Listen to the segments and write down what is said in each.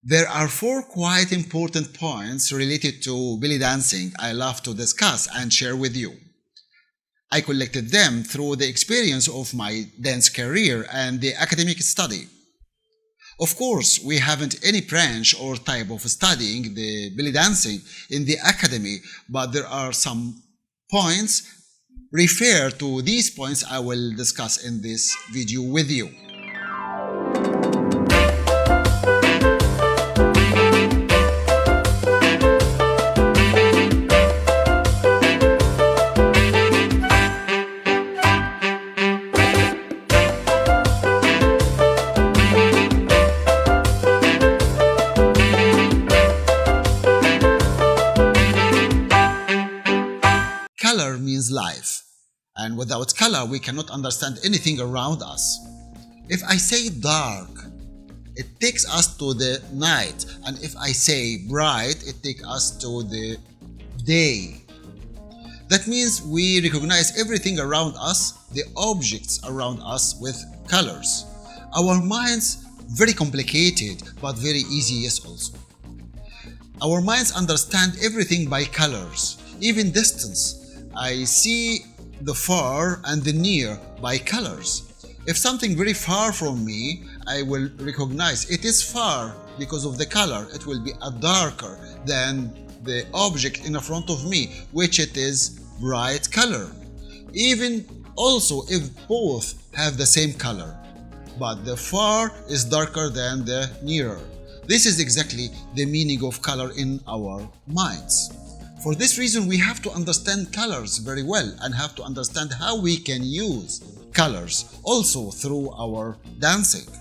There are four quite important points related to belly dancing I love to discuss and share with you. I collected them through the experience of my dance career and the academic study. Of course, we haven't any branch or type of studying the belly dancing in the academy, but there are some points. Refer to these points I will discuss in this video with you. Color means life, and without color we cannot understand anything around us. If I say dark, it takes us to the night, and if I say bright, it takes us to the day. That means we recognize everything around us, the objects around us, with colors. Our minds very complicated but very easy, yes, also. Our minds understand everything by colors, even distance. I see the far and the near by colors. If something very far from me, I will recognize it is far because of the color. It will be a darker than the object in front of me, which it is bright color. Even also if both have the same color, but the far is darker than the nearer. This is exactly the meaning of color in our minds. For this reason, we have to understand colors very well and have to understand how we can use colors also through our dancing.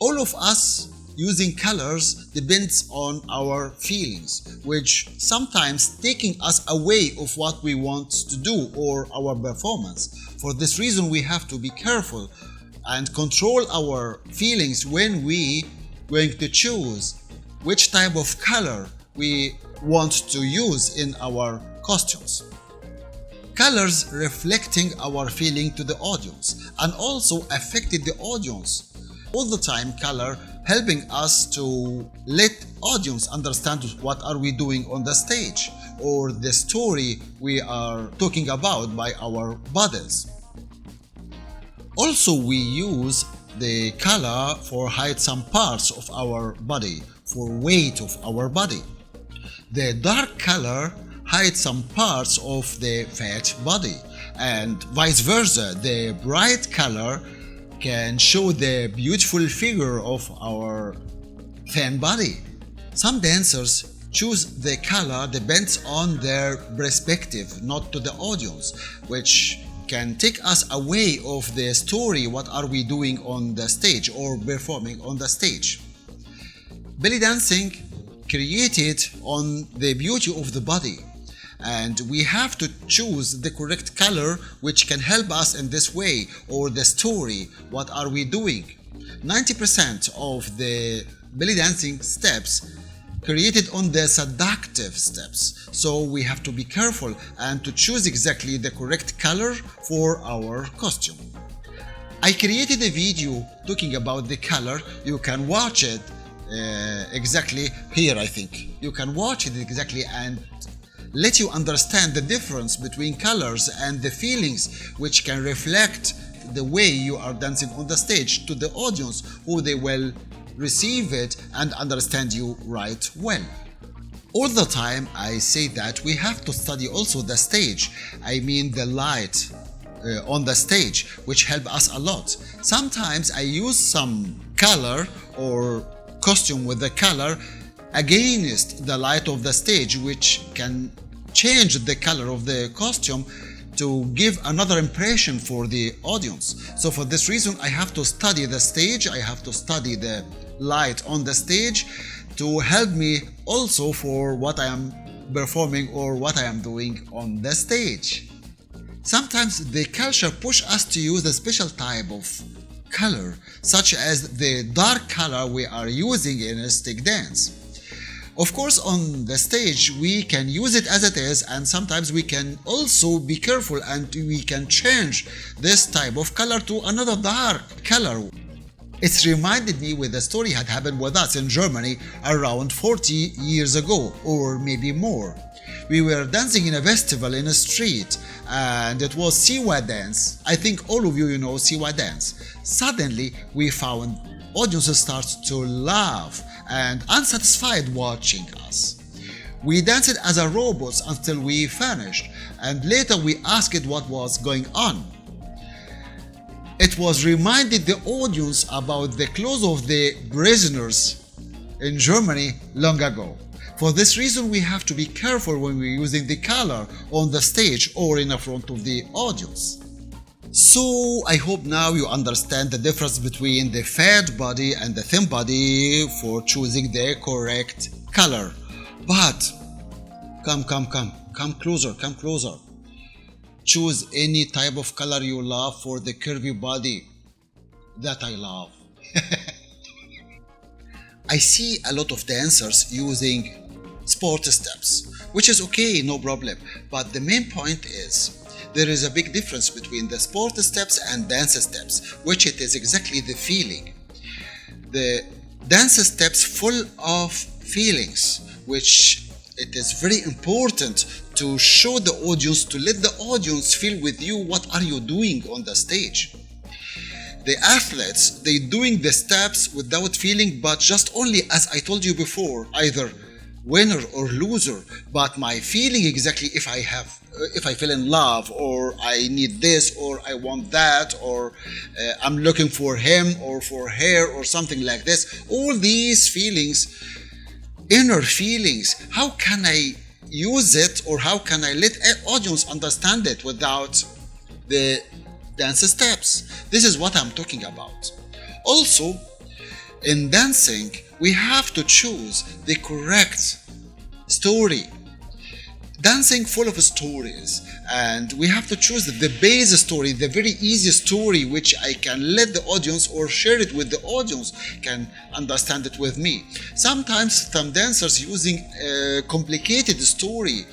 All of us using colors depends on our feelings, which sometimes taking us away of what we want to do or our performance. For this reason, we have to be careful and control our feelings when we going to choose which type of color we want to use in our costumes. Colors reflecting our feeling to the audience and also affected the audience. All the time color helping us to let audience understand what are we doing on the stage or the story we are talking about by our bodies. Also we use the color for hide some parts of our body, for weight of our body. The dark color hides some parts of the fat body, and vice versa. The bright color can show the beautiful figure of our thin body. Some dancers choose the color depends on their perspective, not to the audience, which can take us away of the story, what are we doing on the stage or performing on the stage. Belly dancing created on the beauty of the body, and we have to choose the correct color which can help us in this way, or the story, what are we doing. 90% of the belly dancing steps created on the seductive steps, so we have to be careful and to choose exactly the correct color for our costume. I created a video talking about the color. You can watch it exactly here. I think you can watch it exactly and let you understand the difference between colors and the feelings which can reflect the way you are dancing on the stage to the audience, who they will receive it and understand you right well. All the time I say that we have to study also the stage, I mean the light on the stage, which help us a lot. Sometimes I use some color or costume with the color against the light of the stage, which can change the color of the costume to give another impression for the audience. So for this reason I have to study the stage, I have to study the light on the stage to help me also for what I am performing or what I am doing on the stage. Sometimes the culture push us to use a special type of color, such as the dark color we are using in a stick dance. Of course, on the stage we can use it as it is, and sometimes we can also be careful and we can change this type of color to another dark color It reminded me with a story had happened with us in Germany around 40 years ago, or maybe more. We were dancing in a festival in a street, and it was Siwa dance. I think all of you know Siwa dance. Suddenly, we found audiences start to laugh and unsatisfied watching us. We danced as a robots until we finished, and later we asked what was going on. It was reminded the audience about the clothes of the prisoners in Germany long ago. For this reason, we have to be careful when we're using the color on the stage or in front of the audience. So I hope now you understand the difference between the fat body and the thin body for choosing the correct color. But come closer, come closer. Choose any type of color you love for the curvy body that I love. I see a lot of dancers using sport steps, which is okay, no problem. But the main point is there is a big difference between the sport steps and dance steps, which it is exactly the feeling. The dance steps full of feelings, which it is very important to show the audience, to let the audience feel with you what are you doing on the stage. The athletes, they doing the steps without feeling, but just only as I told you before, either winner or loser. But my feeling exactly if I feel in love, or I need this, or I want that, or I'm looking for him or for her or something like this. All these feelings, inner feelings, how can I use it, or how can I let an audience understand it without the dance steps? This is what I'm talking about. Also, in dancing, we have to choose the correct story. Dancing full of stories, and we have to choose the base story, the very easy story which I can let the audience or share it with the audience can understand it with me. Sometimes some dancers using a complicated story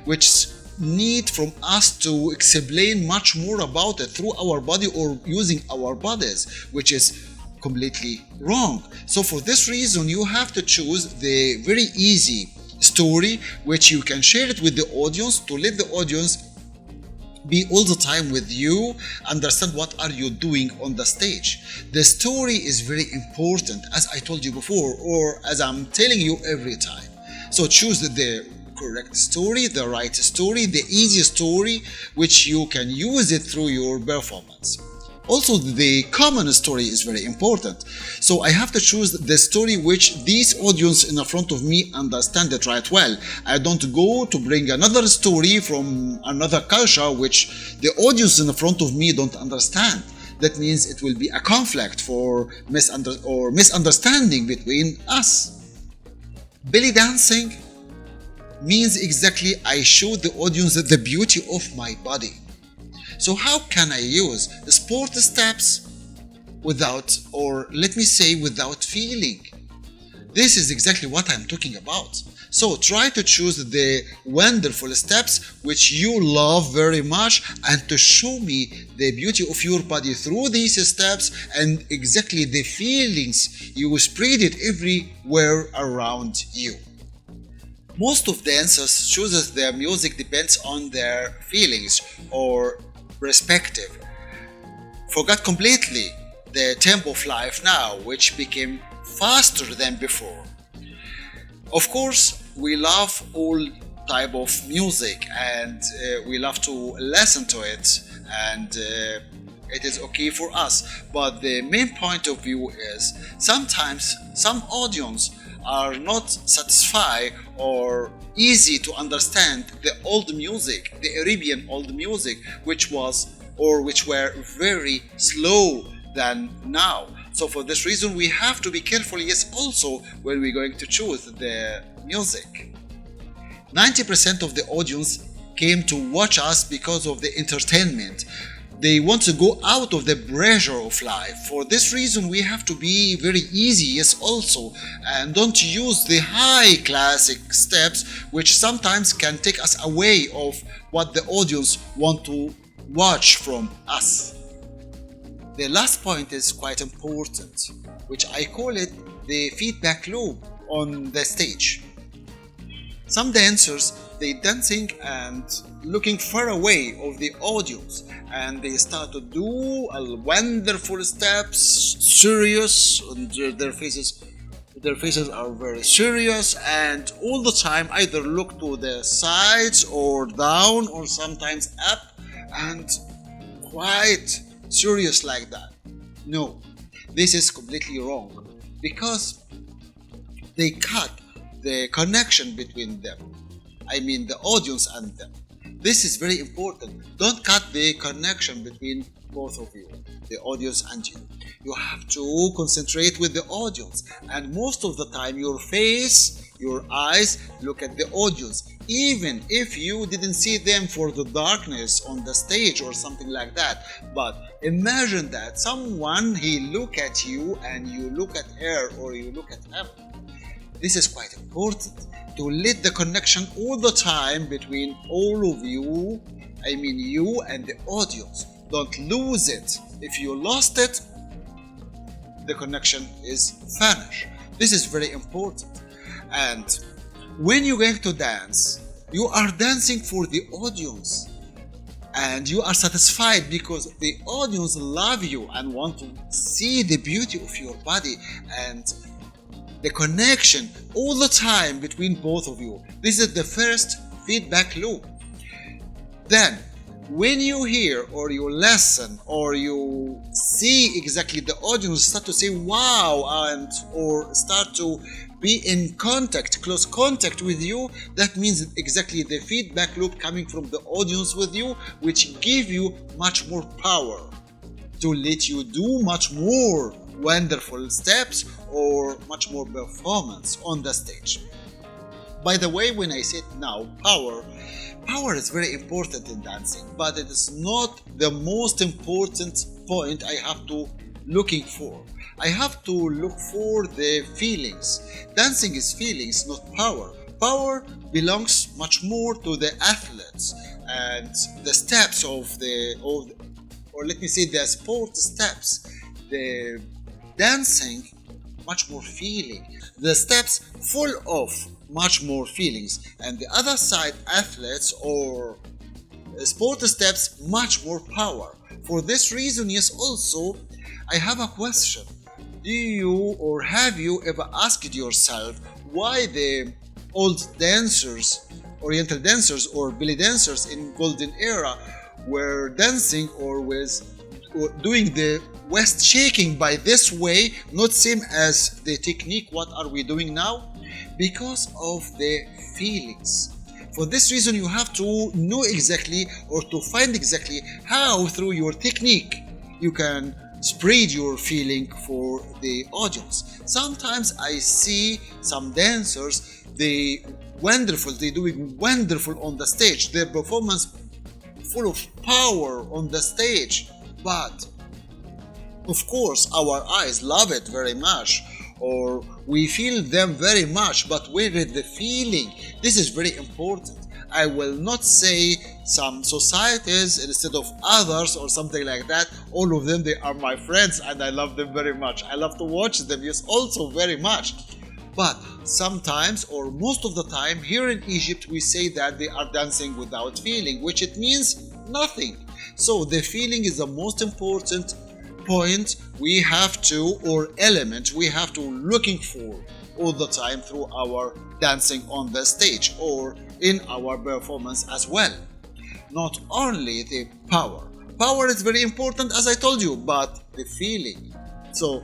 which need from us to explain much more about it through our body or using our bodies, which is completely wrong. So for this reason, you have to choose the very easy story which you can share it with the audience, to let the audience be all the time with you, understand what are you doing on the stage. The story is very important, as I told you before, or as I'm telling you every time. So choose the correct story, the right story, the easy story which you can use it through your performance. Also, the common story is very important. So I have to choose the story which this audience in front of me understand it right well. I don't go to bring another story from another culture which the audience in front of me don't understand. That means it will be a conflict for misunderstanding between us. Belly dancing means exactly I show the audience the beauty of my body. So how can I use sport steps without, or let me say without feeling? This is exactly what I'm talking about. So try to choose the wonderful steps which you love very much, and to show me the beauty of your body through these steps and exactly the feelings you spread it everywhere around you. Most of dancers chooses their music depends on their feelings or perspective. Forgot completely the tempo of life now, which became faster than before. Of course, we love all type of music, and we love to listen to it, and it is okay for us. But the main point of view is sometimes some audience are not satisfied or easy to understand the old music, the Arabian old music, which were very slow than now. So for this reason, we have to be careful, yes, also when we're going to choose the music. 90% of the audience came to watch us because of the entertainment. They want to go out of the pressure of life. For this reason, we have to be very easy, yes, also, and don't use the high classic steps, which sometimes can take us away of what the audience want to watch from us. The last point is quite important, which I call it the feedback loop on the stage. Some dancers, they dancing and looking far away of the audience, and they start to do a wonderful steps, serious, and their faces are very serious, and all the time either look to the sides or down or sometimes up and quite serious like that. No, this is completely wrong because they cut the connection between them. I mean the audience and them. This is very important. Don't cut the connection between both of you, the audience and you. You have to concentrate with the audience, and most of the time your face, your eyes look at the audience, even if you didn't see them for the darkness on the stage or something like that. But imagine that someone, he look at you and you look at her or you look at him. This is quite important, to let the connection all the time between all of you, I mean you and the audience. Don't lose it. If you lost it, the connection is vanished. This is very important. And when you're going to dance, you are dancing for the audience, and you are satisfied because the audience love you and want to see the beauty of your body and the connection all the time between both of you. This is the first feedback loop. Then when you hear or you listen or you see exactly the audience start to say wow, and or start to be in contact, close contact with you, that means exactly the feedback loop coming from the audience with you, which give you much more power to let you do much more wonderful steps or much more performance on the stage. By the way, when I said now power is very important in dancing, but it is not the most important point I have to looking for. I have to look for the feelings. Dancing is feelings, not power. Power belongs much more to the athletes and the steps of the, or let me say the sport steps. The dancing, much more feeling. The steps full of much more feelings, and the other side, athletes or sport steps, much more power. For this reason, yes, also I have a question. Do you or have you ever asked yourself why the old dancers, oriental dancers or belly dancers in golden era were dancing or doing the waist shaking by this way, not same as the technique what are we doing now? Because of the feelings. For this reason, you have to know exactly or to find exactly how through your technique you can spread your feeling for the audience. Sometimes I see some dancers, they doing wonderful on the stage, their performance full of power on the stage, but of course our eyes love it very much, or we feel them very much, but where is the feeling? This is very important. I will not say some societies instead of others or something like that. All of them, they are my friends and I love them very much. I love to watch them, yes, also very much. But sometimes or most of the time here in Egypt we say that they are dancing without feeling, which it means nothing. So the feeling is the most important point we have to, or element we have to looking for all the time through our dancing on the stage or in our performance as well. Not only the power. Power is very important as I told you, but the feeling. So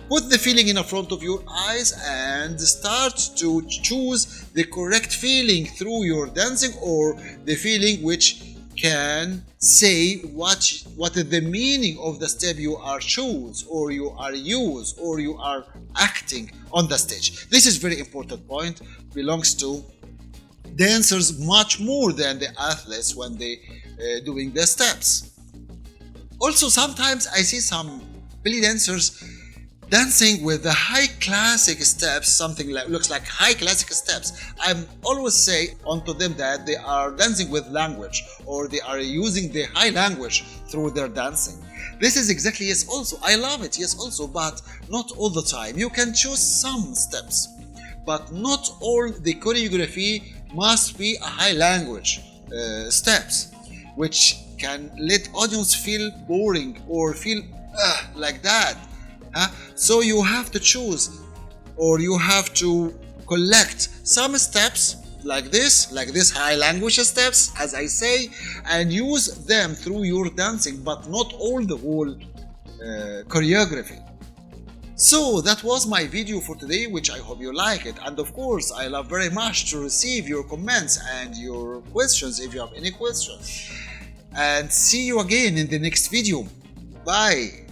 put the feeling in front of your eyes and start to choose the correct feeling through your dancing, or the feeling which can say what is the meaning of the step you are choose or you are use or you are acting on the stage. This is very important point, belongs to dancers much more than the athletes when they doing the steps. Also sometimes I see some belly dancers dancing with the high classic steps, something like looks like high classic steps. I'm always say onto them that they are dancing with language, or they are using the high language through their dancing. This is exactly, yes, also I love it, yes, also, but not all the time. You can choose some steps, but not all the choreography must be a high language steps, which can let audience feel boring or feel like that. So you have to choose, or you have to collect some steps like this high language steps, as I say, and use them through your dancing, but not all the whole choreography. So that was my video for today, which I hope you like it, and of course I love very much to receive your comments and your questions if you have any questions. And see you again in the next video. Bye.